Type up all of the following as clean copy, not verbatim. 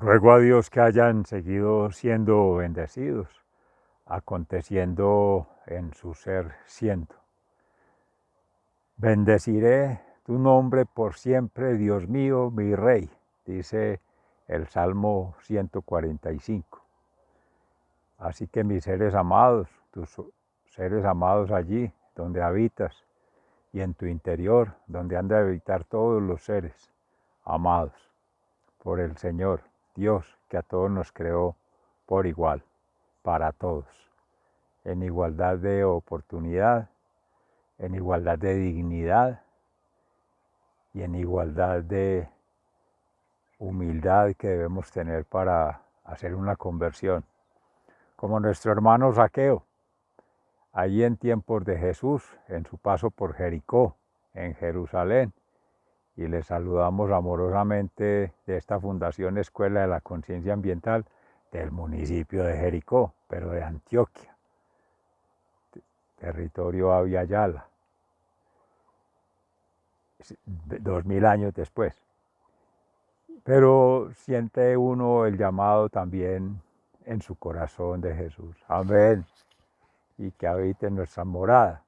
Ruego a Dios que hayan seguido siendo bendecidos, aconteciendo en su ser siendo. Bendeciré tu nombre por siempre, Dios mío, mi Rey, dice el Salmo 145. Así que mis seres amados, tus seres amados allí donde habitas y en tu interior, donde han de habitar todos los seres amados por el Señor, Dios, que a todos nos creó por igual, para todos, en igualdad de oportunidad, en igualdad de dignidad y en igualdad de humildad que debemos tener para hacer una conversión. Como nuestro hermano Zaqueo, allí en tiempos de Jesús, en su paso por Jericó, en Jerusalén, y le saludamos amorosamente de esta Fundación Escuela de la Conciencia Ambiental del municipio de Jericó, pero de Antioquia, territorio Abya Yala, 2000 años después. Pero siente uno el llamado también en su corazón de Jesús. Amén. Y que habite en nuestra morada.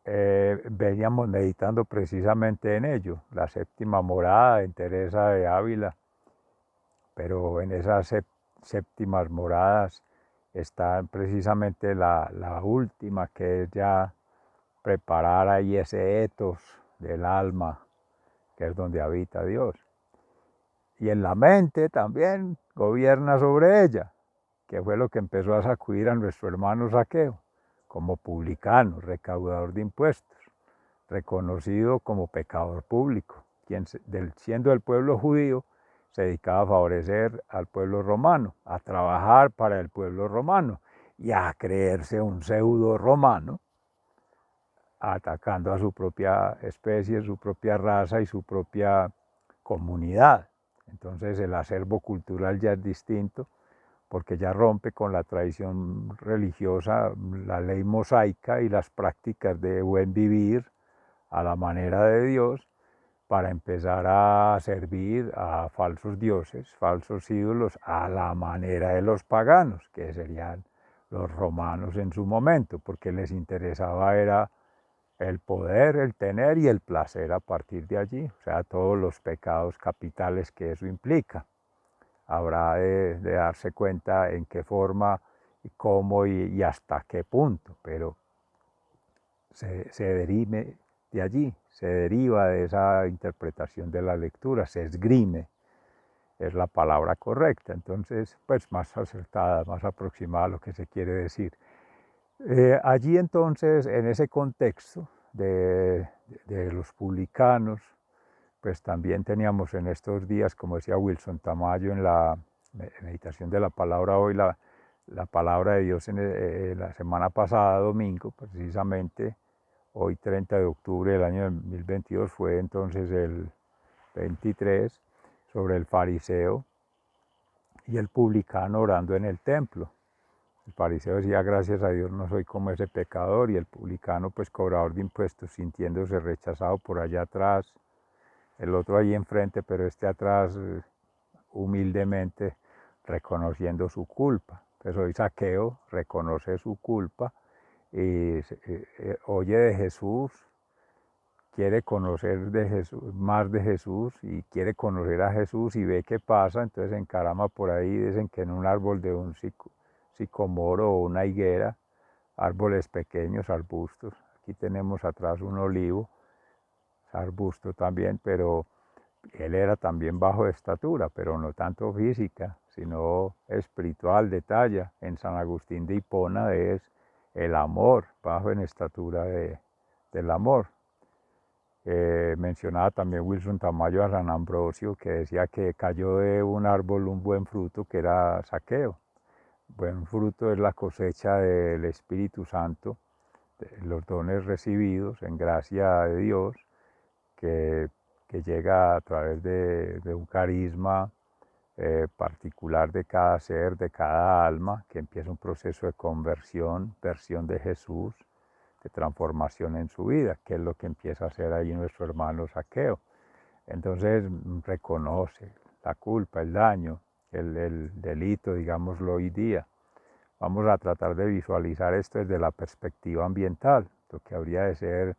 Veníamos meditando precisamente en ello, la séptima morada en Teresa de Ávila, pero en esas séptimas moradas está precisamente la última, que es ya preparar ahí ese etos del alma, que es donde habita Dios. Y en la mente también gobierna sobre ella, que fue lo que empezó a sacudir a nuestro hermano Zaqueo, como publicano, recaudador de impuestos, reconocido como pecador público, quien siendo del pueblo judío se dedicaba a favorecer al pueblo romano, a trabajar para el pueblo romano y a creerse un pseudo romano, atacando a su propia especie, su propia raza y su propia comunidad. Entonces el acervo cultural ya es distinto, porque ya rompe con la tradición religiosa, la ley mosaica y las prácticas de buen vivir a la manera de Dios, para empezar a servir a falsos dioses, falsos ídolos, a la manera de los paganos, que serían los romanos en su momento, porque les interesaba era el poder, el tener y el placer a partir de allí, o sea, todos los pecados capitales que eso implica. Habrá de darse cuenta en qué forma y cómo y hasta qué punto, pero se derive de allí, se deriva de esa interpretación de la lectura, se esgrime, es la palabra correcta, entonces pues más acertada, más aproximada a lo que se quiere decir. Allí entonces, en ese contexto de los publicanos, pues también teníamos en estos días, como decía Wilson Tamayo en la meditación de la palabra hoy, la palabra de Dios en la semana pasada, domingo, precisamente, hoy 30 de octubre del año 2022, fue entonces el 23, sobre el fariseo y el publicano orando en el templo. El fariseo decía, gracias a Dios no soy como ese pecador, y el publicano, pues cobrador de impuestos, sintiéndose rechazado por allá atrás, el otro allí enfrente, pero este atrás humildemente reconociendo su culpa. Pues hoy Zaqueo reconoce su culpa y oye de Jesús, quiere conocer de Jesús, más de Jesús, y quiere conocer a Jesús y ve qué pasa, entonces se encarama por ahí, dicen que en un árbol de un sicomoro o una higuera, árboles pequeños, arbustos. Aquí tenemos atrás un olivo, arbusto también, pero él era también bajo de estatura, pero no tanto física, sino espiritual, de talla. En San Agustín de Hipona es el amor, bajo en estatura del amor. Mencionaba también Wilson Tamayo a San Ambrosio, que decía que cayó de un árbol un buen fruto, que era Zaqueo. Buen fruto es la cosecha del Espíritu Santo, los dones recibidos en gracia de Dios, que llega a través de un carisma particular de cada ser, de cada alma, que empieza un proceso de conversión, versión de Jesús, de transformación en su vida, que es lo que empieza a hacer ahí nuestro hermano Zaqueo. Entonces reconoce la culpa, el daño, el delito, digámoslo hoy día. Vamos a tratar de visualizar esto desde la perspectiva ambiental, lo que habría de ser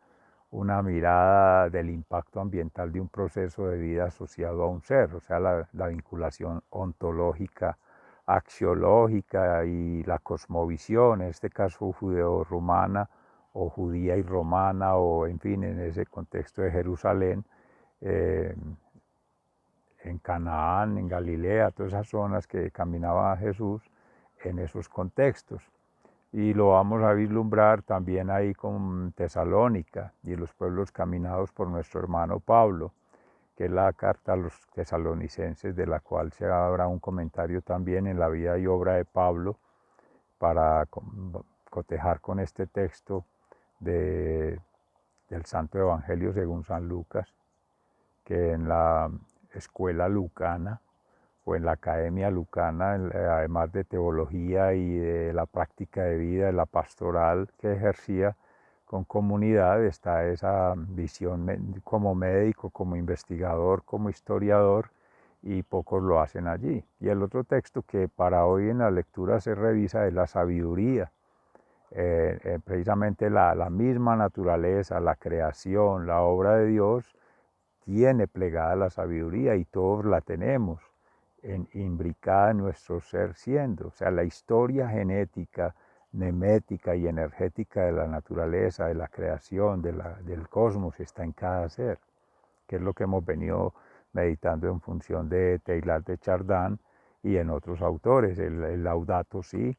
una mirada del impacto ambiental de un proceso de vida asociado a un ser, o sea, la vinculación ontológica, axiológica y la cosmovisión, en este caso judeo-rumana o judía y romana, o en fin, en ese contexto de Jerusalén, eh, en Canaán, en Galilea, todas esas zonas que caminaba Jesús en esos contextos. Y lo vamos a vislumbrar también ahí con Tesalónica y los pueblos caminados por nuestro hermano Pablo, que es la carta a los tesalonicenses, de la cual se habrá un comentario también en la vida y obra de Pablo, para cotejar con este texto del Santo Evangelio según San Lucas, que en la escuela lucana o en la academia lucana, además de teología y de la práctica de vida, de la pastoral que ejercía con comunidad, está esa visión como médico, como investigador, como historiador, y pocos lo hacen allí. Y el otro texto que para hoy en la lectura se revisa es la sabiduría. Precisamente la misma naturaleza, la creación, la obra de Dios tiene plegada la sabiduría y todos la tenemos imbricada en nuestro ser siendo. O sea, la historia genética, nemética y energética de la naturaleza, de la creación, del cosmos está en cada ser, que es lo que hemos venido meditando en función de Teilhard de Chardin y en otros autores, el Laudato Si,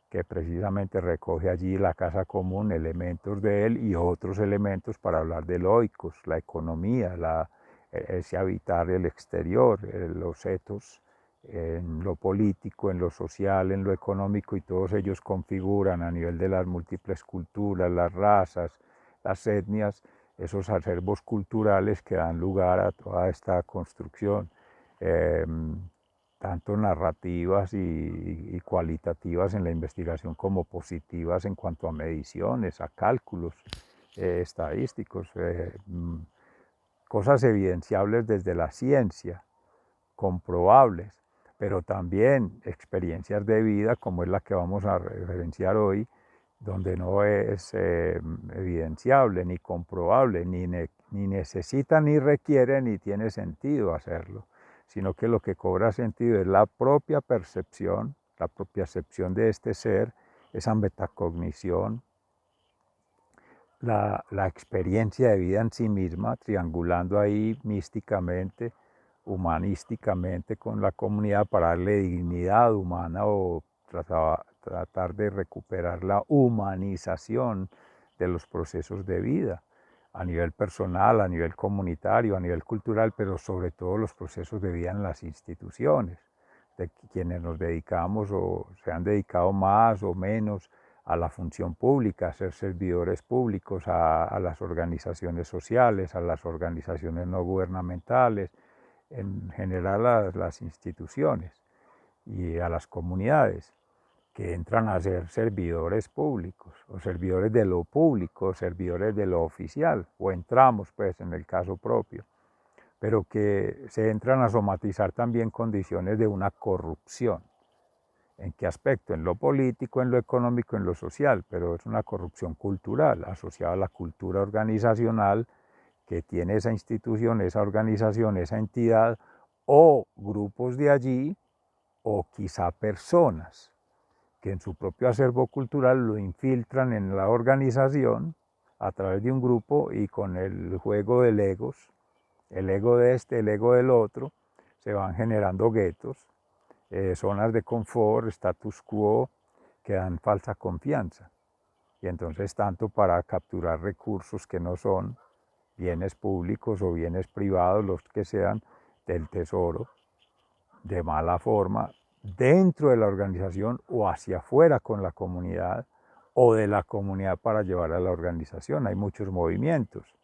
que precisamente recoge allí la casa común, elementos de él y otros elementos para hablar del oikos, la economía, ese habitar el exterior, los etos, en lo político, en lo social, en lo económico, y todos ellos configuran a nivel de las múltiples culturas, las razas, las etnias, esos acervos culturales que dan lugar a toda esta construcción. Eh, Tanto narrativas y cualitativas en la investigación como positivas en cuanto a mediciones, a cálculos estadísticos, cosas evidenciables desde la ciencia, comprobables, pero también experiencias de vida como es la que vamos a referenciar hoy, donde no es evidenciable ni comprobable, ni necesita, ni requiere, ni tiene sentido hacerlo, sino que lo que cobra sentido es la propia percepción, la propia acepción de este ser, esa metacognición, la experiencia de vida en sí misma, triangulando ahí místicamente, humanísticamente con la comunidad para darle dignidad humana o tratar de recuperar la humanización de los procesos de vida a nivel personal, a nivel comunitario, a nivel cultural, pero sobre todo los procesos de vida en las instituciones, de quienes nos dedicamos o se han dedicado más o menos a la función pública, a ser servidores públicos, a las organizaciones sociales, a las organizaciones no gubernamentales, en general a las instituciones y a las comunidades, que entran a ser servidores públicos o servidores de lo público, o servidores de lo oficial, o entramos pues en el caso propio, pero que se entran a somatizar también condiciones de una corrupción. ¿En qué aspecto? En lo político, en lo económico, en lo social, pero es una corrupción cultural asociada a la cultura organizacional que tiene esa institución, esa organización, esa entidad, o grupos de allí, o quizá personas que en su propio acervo cultural lo infiltran en la organización a través de un grupo, y con el juego del egos, el ego de este, el ego del otro, se van generando guetos, zonas de confort, status quo, que dan falsa confianza. Y entonces tanto para capturar recursos que no son bienes públicos o bienes privados, los que sean, del tesoro, de mala forma, dentro de la organización o hacia afuera con la comunidad, o de la comunidad para llevar a la organización. Hay muchos movimientos.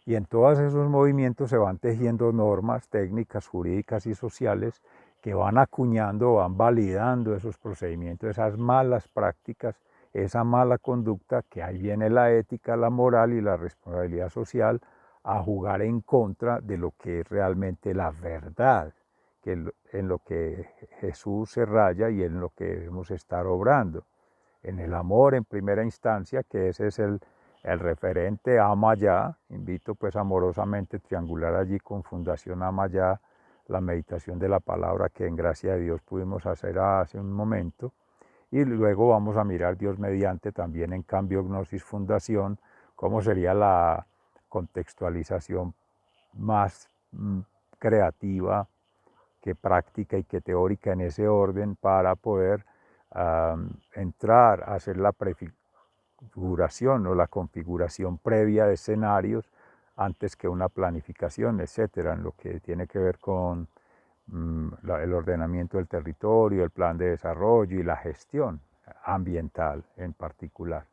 Y en todos esos movimientos se van tejiendo normas técnicas, jurídicas y sociales que van acuñando, van validando esos procedimientos, esas malas prácticas, esa mala conducta, que ahí viene la ética, la moral y la responsabilidad social a jugar en contra de lo que es realmente la verdad, en lo que Jesús se raya y en lo que debemos estar obrando. En el amor en primera instancia, que ese es el referente Ama Ya. Invito pues amorosamente a triangular allí con Fundación Ama Ya la meditación de la palabra que en gracia de Dios pudimos hacer hace un momento. Y luego vamos a mirar Dios mediante también en Cambio Gnosis Fundación, cómo sería la contextualización más creativa que práctica y que teórica en ese orden para poder entrar a hacer la prefiguración o la configuración previa de escenarios antes que una planificación, etcétera, en lo que tiene que ver con el ordenamiento del territorio, el plan de desarrollo y la gestión ambiental en particular.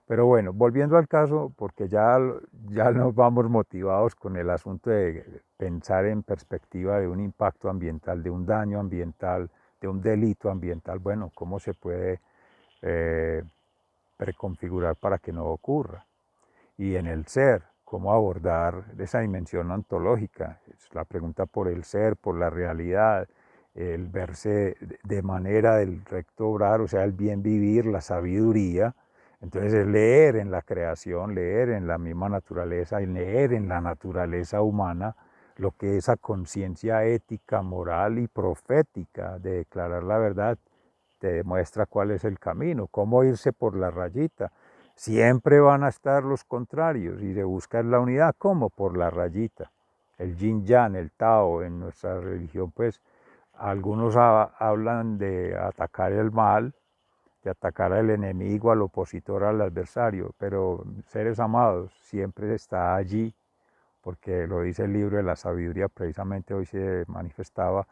Pero bueno, volviendo al caso, porque ya nos vamos motivados con el asunto de pensar en perspectiva de un impacto ambiental, de un daño ambiental, de un delito ambiental. Bueno, ¿cómo se puede preconfigurar para que no ocurra? Y en el ser, ¿cómo abordar esa dimensión ontológica? Es la pregunta por el ser, por la realidad, el verse de manera del recto obrar, o sea, el bien vivir, la sabiduría. Entonces es leer en la creación, leer en la misma naturaleza y leer en la naturaleza humana lo que esa conciencia ética, moral y profética de declarar la verdad te demuestra cuál es el camino, cómo irse por la rayita. Siempre van a estar los contrarios y de buscar la unidad, ¿cómo? Por la rayita. El yin yang, el tao, en nuestra religión, pues algunos hablan de atacar el mal, de atacar al enemigo, al opositor, al adversario, pero seres amados, siempre está allí, porque lo dice el libro de la sabiduría, precisamente hoy se manifestaba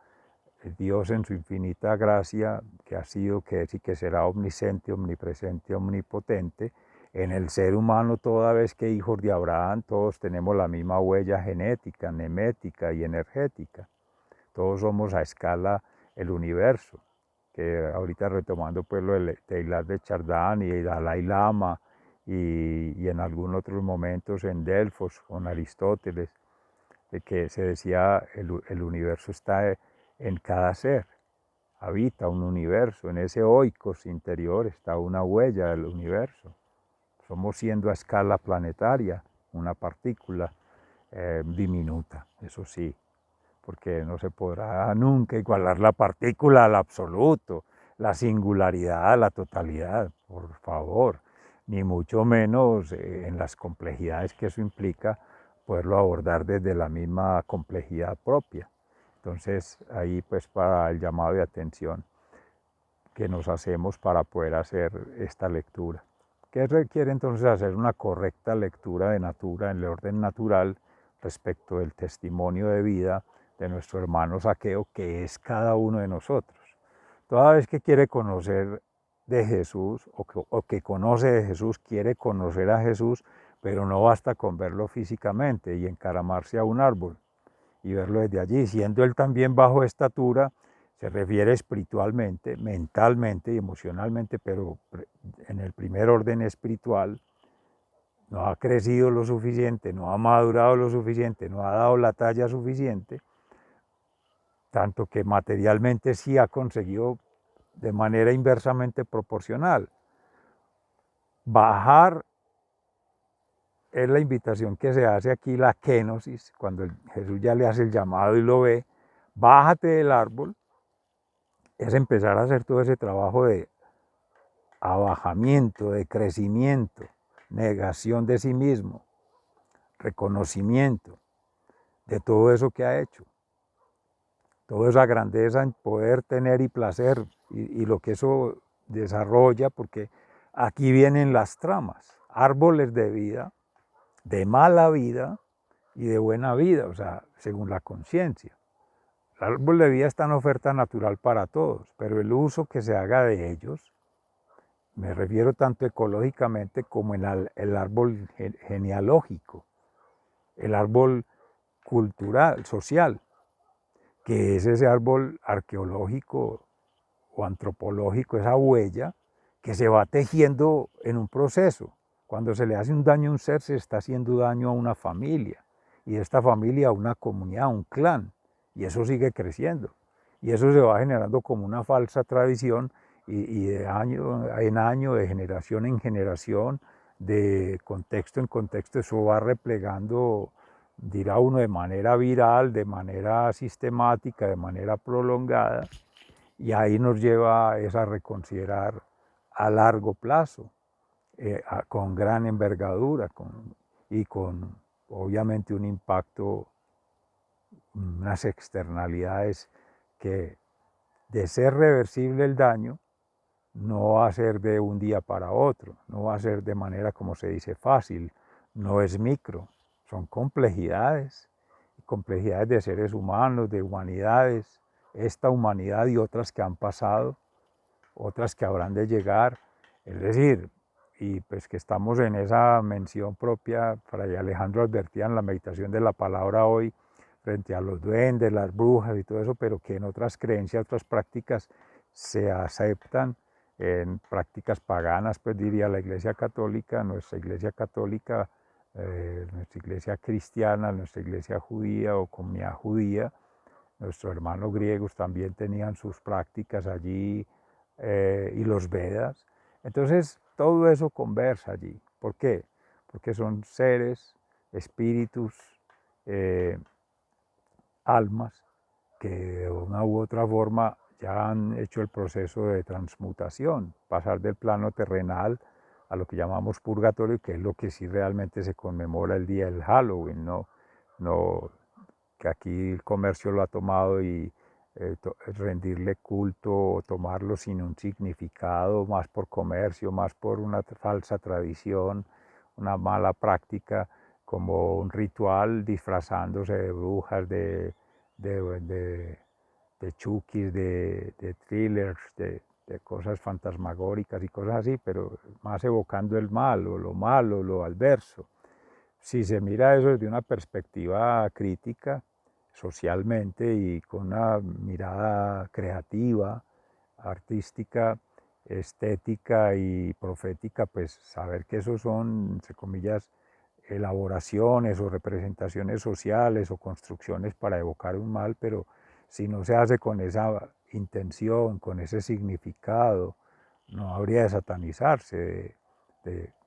Dios en su infinita gracia, que ha sido, que es y que será omnisciente, omnipresente, omnipotente, en el ser humano, toda vez que hijos de Abraham, todos tenemos la misma huella genética, nemética y energética. Todos somos a escala el universo, que ahorita retomando pues lo de Teilhard de Chardin y Dalai Lama y en algunos otros momentos en Delfos con Aristóteles, de que se decía el universo está en cada ser, habita un universo, en ese oikos interior está una huella del universo. Somos siendo a escala planetaria, una partícula diminuta, eso sí, porque no se podrá nunca igualar la partícula al absoluto, la singularidad a la totalidad, por favor, ni mucho menos en las complejidades que eso implica, poderlo abordar desde la misma complejidad propia. Entonces, ahí pues para el llamado de atención que nos hacemos para poder hacer esta lectura. ¿Qué requiere entonces hacer una correcta lectura de natura en el orden natural respecto del testimonio de vida de nuestro hermano Zaqueo, que es cada uno de nosotros? Toda vez que quiere conocer de Jesús o que conoce de Jesús, quiere conocer a Jesús, pero no basta con verlo físicamente y encaramarse a un árbol y verlo desde allí, siendo él también bajo estatura, se refiere espiritualmente, mentalmente y emocionalmente, pero en el primer orden espiritual, no ha crecido lo suficiente, no ha madurado lo suficiente, no ha dado la talla suficiente, tanto que materialmente sí ha conseguido de manera inversamente proporcional. Bajar es la invitación que se hace aquí, la kénosis, cuando Jesús ya le hace el llamado y lo ve, bájate del árbol, es empezar a hacer todo ese trabajo de abajamiento, de crecimiento, negación de sí mismo, reconocimiento de todo eso que ha hecho, toda esa grandeza en poder tener y placer y lo que eso desarrolla, porque aquí vienen las tramas, árboles de vida, de mala vida y de buena vida, o sea, según la conciencia. El árbol de vida está en oferta natural para todos, pero el uso que se haga de ellos, me refiero tanto ecológicamente como en el árbol genealógico, el árbol cultural, social, que es ese árbol arqueológico o antropológico, esa huella que se va tejiendo en un proceso. Cuando se le hace un daño a un ser, se está haciendo daño a una familia, y de esta familia a una comunidad, a un clan, y eso sigue creciendo. Y eso se va generando como una falsa tradición y de año en año, de generación en generación, de contexto en contexto, eso va replegando, dirá uno, de manera viral, de manera sistemática, de manera prolongada, y ahí nos lleva es a reconsiderar a largo plazo, con gran envergadura y con obviamente un impacto, unas externalidades que, de ser reversible el daño, no va a ser de un día para otro, no va a ser de manera, como se dice, fácil, no es micro, son complejidades, complejidades de seres humanos, de humanidades, esta humanidad y otras que han pasado, otras que habrán de llegar, es decir, y pues que estamos en esa mención propia, Fray Alejandro advertía en la meditación de la palabra hoy, frente a los duendes, las brujas y todo eso, pero que en otras creencias, otras prácticas se aceptan, en prácticas paganas, pues diría la Iglesia Católica, nuestra Iglesia Católica, nuestra Iglesia cristiana, nuestra Iglesia judía o comunidad judía, nuestros hermanos griegos también tenían sus prácticas allí, y los Vedas. Entonces, todo eso conversa allí. ¿Por qué? Porque son seres, espíritus, eh, almas que de una u otra forma ya han hecho el proceso de transmutación, pasar del plano terrenal a lo que llamamos purgatorio, que es lo que sí realmente se conmemora el día del Halloween, no que aquí el comercio lo ha tomado y rendirle culto o tomarlo sin un significado, más por comercio, más por una falsa tradición, una mala práctica, como un ritual disfrazándose de brujas, de chukis, de thrillers, de cosas fantasmagóricas y cosas así, pero más evocando el mal o lo malo, lo adverso. Si se mira eso desde una perspectiva crítica, socialmente y con una mirada creativa, artística, estética y profética, pues saber que esos son, entre comillas, elaboraciones o representaciones sociales o construcciones para evocar un mal, pero si no se hace con esa intención, con ese significado, no habría de satanizarse,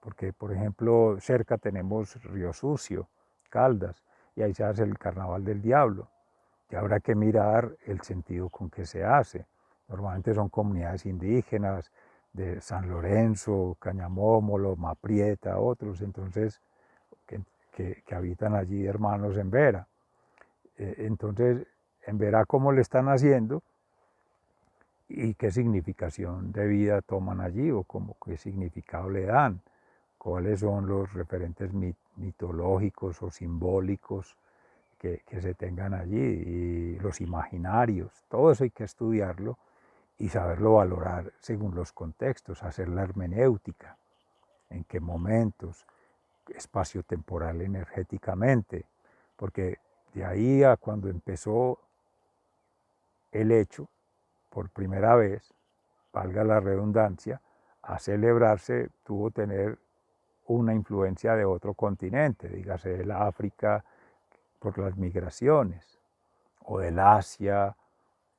porque por ejemplo cerca tenemos Río Sucio, Caldas, y ahí se hace el Carnaval del Diablo, y habrá que mirar el sentido con que se hace. Normalmente son comunidades indígenas de San Lorenzo, Cañamómolo, Maprieta, otros, entonces que, que habitan allí, hermanos en Vera. Entonces, en Vera cómo le están haciendo y qué significación de vida toman allí o cómo, qué significado le dan, cuáles son los referentes mitológicos o simbólicos que se tengan allí, y los imaginarios, todo eso hay que estudiarlo y saberlo valorar según los contextos, hacer la hermenéutica, en qué momentos, espacio-temporal, energéticamente, porque de ahí a cuando empezó el hecho, por primera vez, valga la redundancia, a celebrarse, tuvo que tener una influencia de otro continente, dígase del África por las migraciones, o del Asia,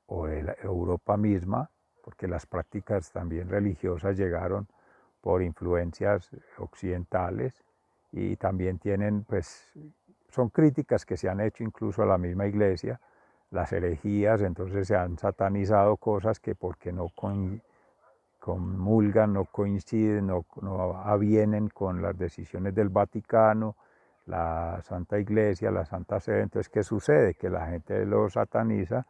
o de la Europa misma, porque las prácticas también religiosas llegaron por influencias occidentales y también tienen, pues, son críticas que se han hecho incluso a la misma iglesia, las herejías, entonces se han satanizado cosas que porque no comulgan, no coinciden, no avienen con las decisiones del Vaticano, la Santa Iglesia, la Santa Sede. Entonces, ¿qué sucede? Que la gente lo sataniza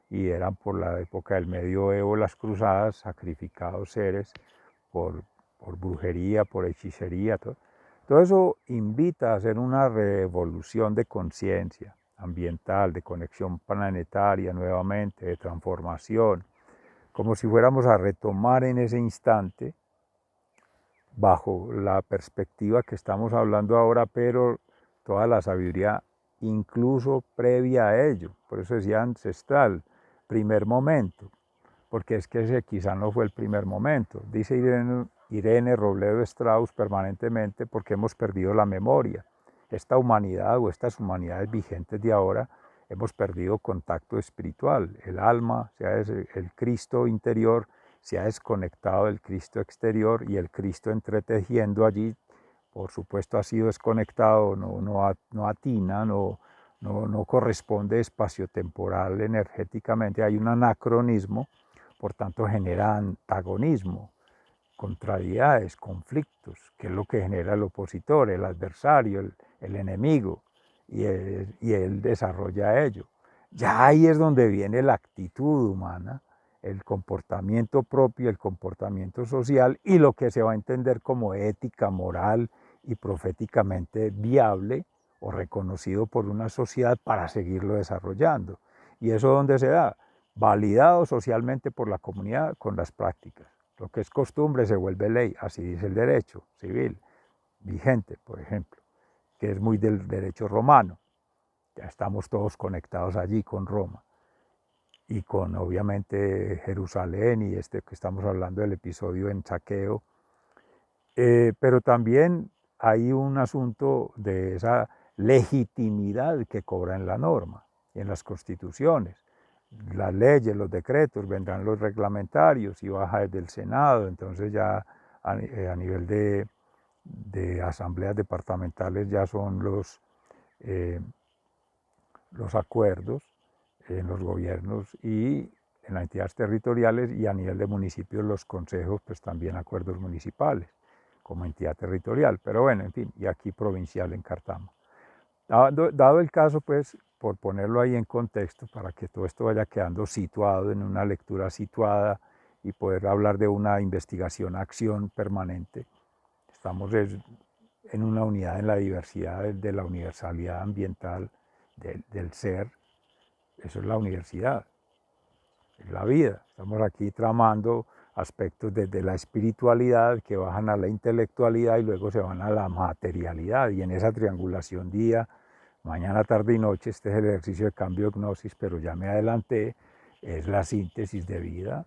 y eran por la época del medioevo, las cruzadas, sacrificados seres por, por brujería, por hechicería. Todo eso invita a hacer una revolución de conciencia ambiental, de conexión planetaria nuevamente, de transformación, como si fuéramos a retomar en ese instante, bajo la perspectiva que estamos hablando ahora, pero toda la sabiduría incluso previa a ello. Por eso decía ancestral, primer momento, porque es que ese quizá no fue el primer momento. Dice Irene Robledo Strauss permanentemente, porque hemos perdido la memoria. Esta humanidad o estas humanidades vigentes de ahora hemos perdido contacto espiritual. El alma, el Cristo interior, se ha desconectado del Cristo exterior y el Cristo entretejiendo allí, por supuesto, ha sido desconectado, no atina, no corresponde espaciotemporal energéticamente, hay un anacronismo, por tanto genera antagonismo, contrariedades, conflictos, que es lo que genera el opositor, el adversario, el enemigo, y él desarrolla ello. Ya ahí es donde viene la actitud humana, el comportamiento propio, el comportamiento social y lo que se va a entender como ética, moral y proféticamente viable o reconocido por una sociedad para seguirlo desarrollando. ¿Y eso dónde se da? Validado socialmente por la comunidad con las prácticas. Lo que es costumbre se vuelve ley, así dice el derecho civil vigente, por ejemplo, que es muy del derecho romano. Ya estamos todos conectados allí con Roma y con obviamente Jerusalén y que estamos hablando del episodio en Saqueo, pero también hay un asunto de esa legitimidad que cobra en la norma y en las constituciones. Las leyes, los decretos, vendrán los reglamentarios y baja desde el Senado, entonces ya a nivel de asambleas departamentales ya son eh, los acuerdos en los gobiernos y en las entidades territoriales, y a nivel de municipios los consejos, pues también acuerdos municipales como entidad territorial, pero bueno, en fin, y aquí provincial en Cartama. Dado el caso, pues, por ponerlo ahí en contexto, para que todo esto vaya quedando situado en una lectura situada y poder hablar de una investigación-acción permanente, estamos en una unidad en la diversidad de la universalidad ambiental del ser. Eso es la universidad, es la vida. Estamos aquí tramando aspectos desde la espiritualidad que bajan a la intelectualidad y luego se van a la materialidad, y en esa triangulación día, mañana, tarde y noche, este es el ejercicio de cambio de gnosis, pero ya me adelanté, es la síntesis de vida,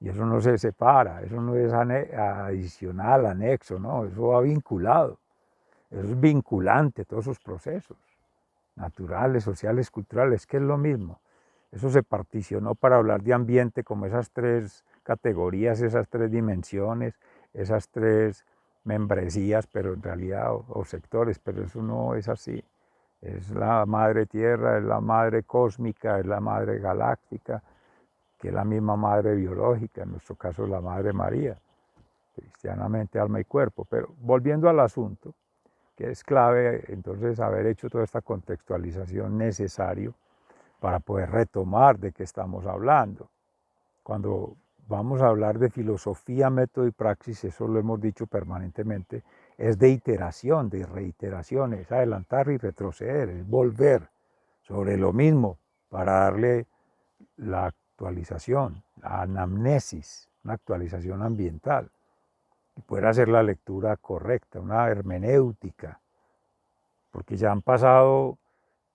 y eso no se separa, eso no es adicional, anexo, no, eso va vinculado, eso es vinculante, todos esos procesos naturales, sociales, culturales, que es lo mismo. Eso se particionó para hablar de ambiente como esas tres categorías, esas tres dimensiones, esas tres membresías, pero en realidad, o sectores, pero eso no es así. Es la madre tierra, es la madre cósmica, es la madre galáctica, que es la misma madre biológica, en nuestro caso la madre María, cristianamente alma y cuerpo. Pero volviendo al asunto, que es clave entonces haber hecho toda esta contextualización necesario para poder retomar de qué estamos hablando. Cuando vamos a hablar de filosofía, método y praxis, eso lo hemos dicho permanentemente, es de iteración, de reiteración, es adelantar y retroceder, es volver sobre lo mismo para darle la actualización, la anamnesis, una actualización ambiental, y poder hacer la lectura correcta, una hermenéutica, porque ya han pasado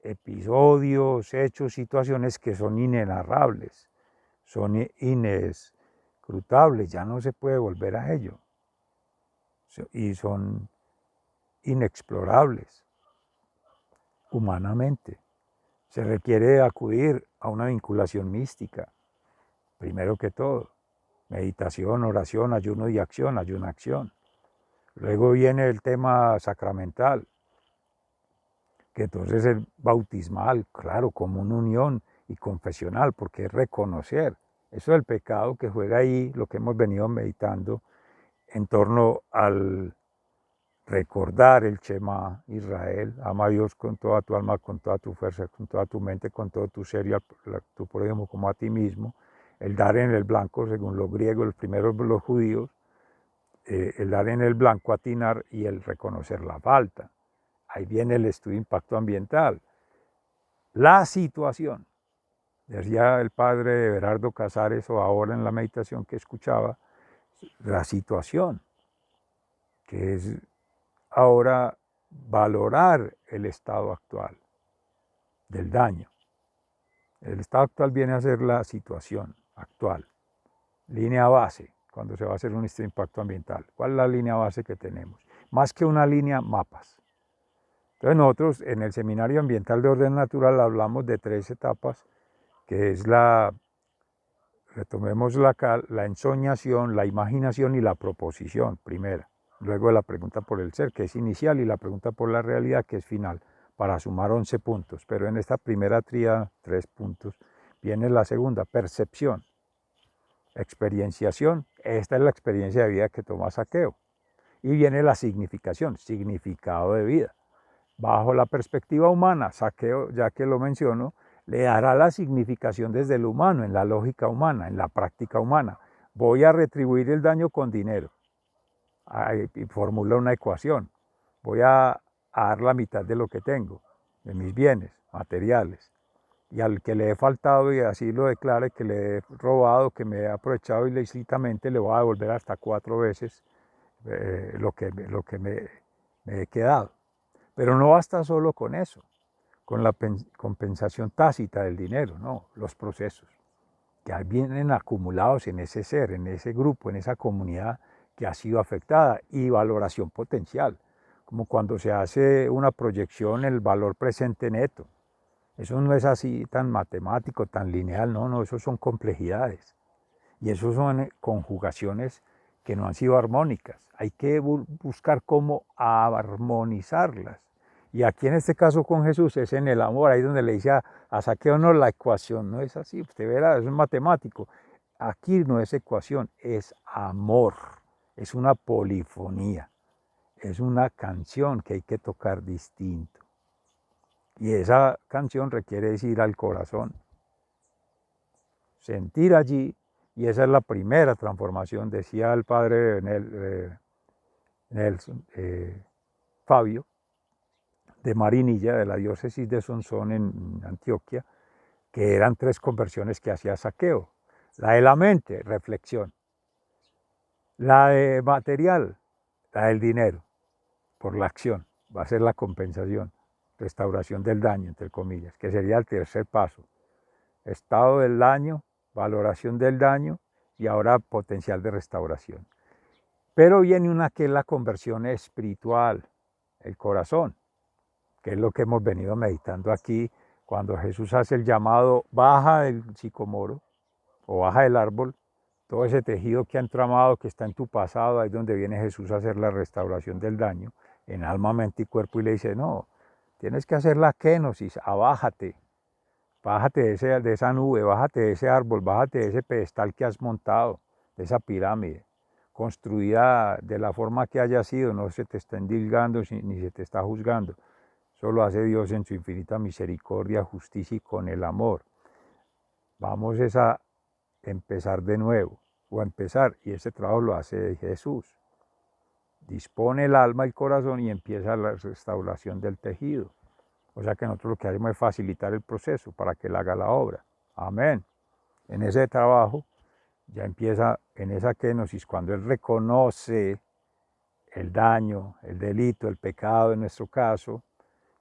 episodios, hechos, situaciones que son inenarrables, son inescrutables, ya no se puede volver a ello, y son inexplorables humanamente. Se requiere acudir a una vinculación mística, primero que todo, meditación, oración, ayuno y acción, ayuno-acción. Luego viene el tema sacramental, que entonces es bautismal, claro, como una unión y confesional, porque es reconocer. Eso es el pecado que juega ahí, lo que hemos venido meditando en torno al recordar el Shema Israel, ama a Dios con toda tu alma, con toda tu fuerza, con toda tu mente, con todo tu ser y a tu prójimo como a ti mismo. El dar en el blanco, según los griegos, los primeros los judíos, el dar en el blanco, atinar, y el reconocer la falta. Ahí viene el estudio de impacto ambiental. La situación, decía el padre Everardo Casares, o ahora en la meditación que escuchaba, la situación, que es ahora valorar el estado actual del daño. El estado actual viene a ser la situación actual, línea base, cuando se va a hacer un estudio de impacto ambiental. ¿Cuál es la línea base que tenemos? Más que una línea, mapas. Entonces nosotros en el Seminario Ambiental de Orden Natural hablamos de 3 etapas, que es retomemos la ensoñación, la imaginación y la proposición, primera. Luego la pregunta por el ser, que es inicial, y la pregunta por la realidad, que es final, para sumar 11 puntos. Pero en esta primera tríada, 3 puntos, viene la segunda, percepción, experienciación. Esta es la experiencia de vida que toma Saqueo. Y viene la significación, significado de vida. Bajo la perspectiva humana, Saqueo, ya que lo menciono, le dará la significación desde lo humano, en la lógica humana, en la práctica humana. Voy a retribuir el daño con dinero. Y formula una ecuación. Voy a dar la mitad de lo que tengo, de mis bienes materiales. Y al que le he faltado, y así lo declare, que le he robado, que me he aprovechado ilícitamente, le voy a devolver hasta 4 veces lo que me he quedado. Pero no basta solo con eso, con la compensación tácita del dinero, no, los procesos que vienen acumulados en ese ser, en ese grupo, en esa comunidad que ha sido afectada, y valoración potencial, como cuando se hace una proyección el valor presente neto. Eso no es así tan matemático, tan lineal, no, eso son complejidades. Y eso son conjugaciones que no han sido armónicas. Hay que buscar cómo armonizarlas. Y aquí en este caso con Jesús es en el amor, ahí donde le dice a Saqueo, no, la ecuación no es así, usted verá, es matemático. Aquí no es ecuación, es amor, es una polifonía, es una canción que hay que tocar distinto. Y esa canción requiere ir al corazón, sentir allí, y esa es la primera transformación, decía el padre Nelson, Fabio, de Marinilla, de la diócesis de Sonsón en Antioquia, que eran 3 conversiones que hacía Saqueo. La de la mente, reflexión. La de material, la del dinero, por la acción, va a ser la compensación, restauración del daño, entre comillas, que sería el tercer paso. Estado del daño, valoración del daño y ahora potencial de restauración. Pero viene una que es la conversión espiritual, el corazón, que es lo que hemos venido meditando aquí, cuando Jesús hace el llamado, baja del sicomoro o baja del árbol, todo ese tejido que ha entramado, que está en tu pasado, ahí es donde viene Jesús a hacer la restauración del daño, en alma, mente y cuerpo, y le dice, no, tienes que hacer la kenosis, abájate, bájate de esa nube, bájate de ese árbol, bájate de ese pedestal que has montado, de esa pirámide, construida de la forma que haya sido, no se te está endilgando ni se te está juzgando. Solo hace Dios en su infinita misericordia, justicia y con el amor. Vamos a empezar de nuevo, o a empezar, y ese trabajo lo hace Jesús. Dispone el alma y el corazón y empieza la restauración del tejido. O sea que nosotros lo que hacemos es facilitar el proceso para que él haga la obra. Amén. En ese trabajo ya empieza, en esa kenosis, cuando él reconoce el daño, el delito, el pecado en nuestro caso,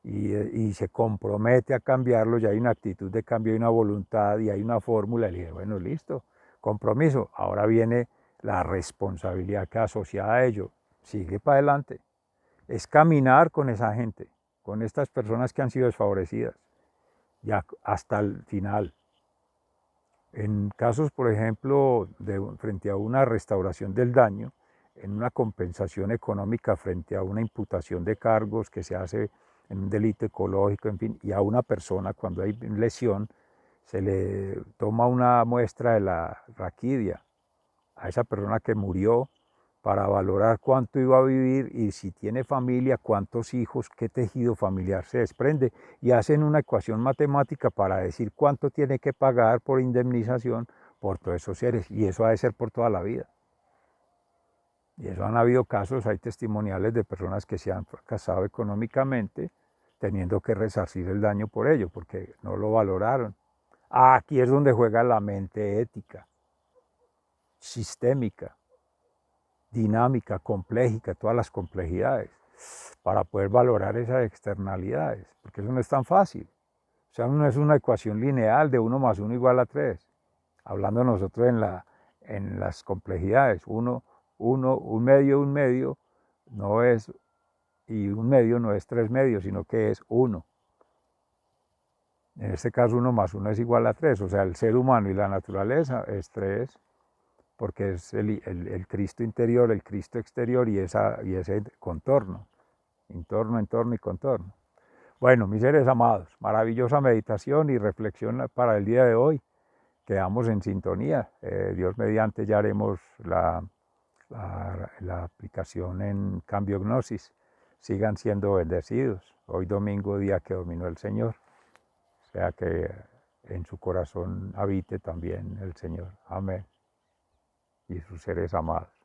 y se compromete a cambiarlo, ya hay una actitud de cambio, hay una voluntad y hay una fórmula. Y le dije, bueno, listo, compromiso. Ahora viene la responsabilidad que asociada a ello. Sigue para adelante. Es caminar con esa gente, con estas personas que han sido desfavorecidas, ya hasta el final. En casos, por ejemplo, frente a una restauración del daño, en una compensación económica frente a una imputación de cargos que se hace en un delito ecológico, en fin, y a una persona cuando hay lesión, se le toma una muestra de la raquidia a esa persona que murió para valorar cuánto iba a vivir y si tiene familia, cuántos hijos, qué tejido familiar se desprende, y hacen una ecuación matemática para decir cuánto tiene que pagar por indemnización por todos esos seres, y eso ha de ser por toda la vida. Y eso han habido casos, hay testimoniales de personas que se han fracasado económicamente teniendo que resarcir el daño por ello, porque no lo valoraron. Aquí es donde juega la mente ética, sistémica, dinámica, compleja, todas las complejidades, para poder valorar esas externalidades, porque eso no es tan fácil. O sea, no es una ecuación lineal de 1 más 1 igual a 3. Hablando nosotros en las complejidades, un medio, no es y un medio no es 3 medios, sino que es 1. En este caso 1 más 1 es igual a 3, o sea, el ser humano y la naturaleza es 3, porque es el Cristo interior, el Cristo exterior y ese contorno, entorno y contorno. Bueno, mis seres amados, maravillosa meditación y reflexión para el día de hoy. Quedamos en sintonía. Dios mediante ya haremos la aplicación en Cambio Gnosis. Sigan siendo bendecidos. Hoy domingo, día que dominó el Señor. O sea que en su corazón habite también el Señor. Amén. Y sus seres amados.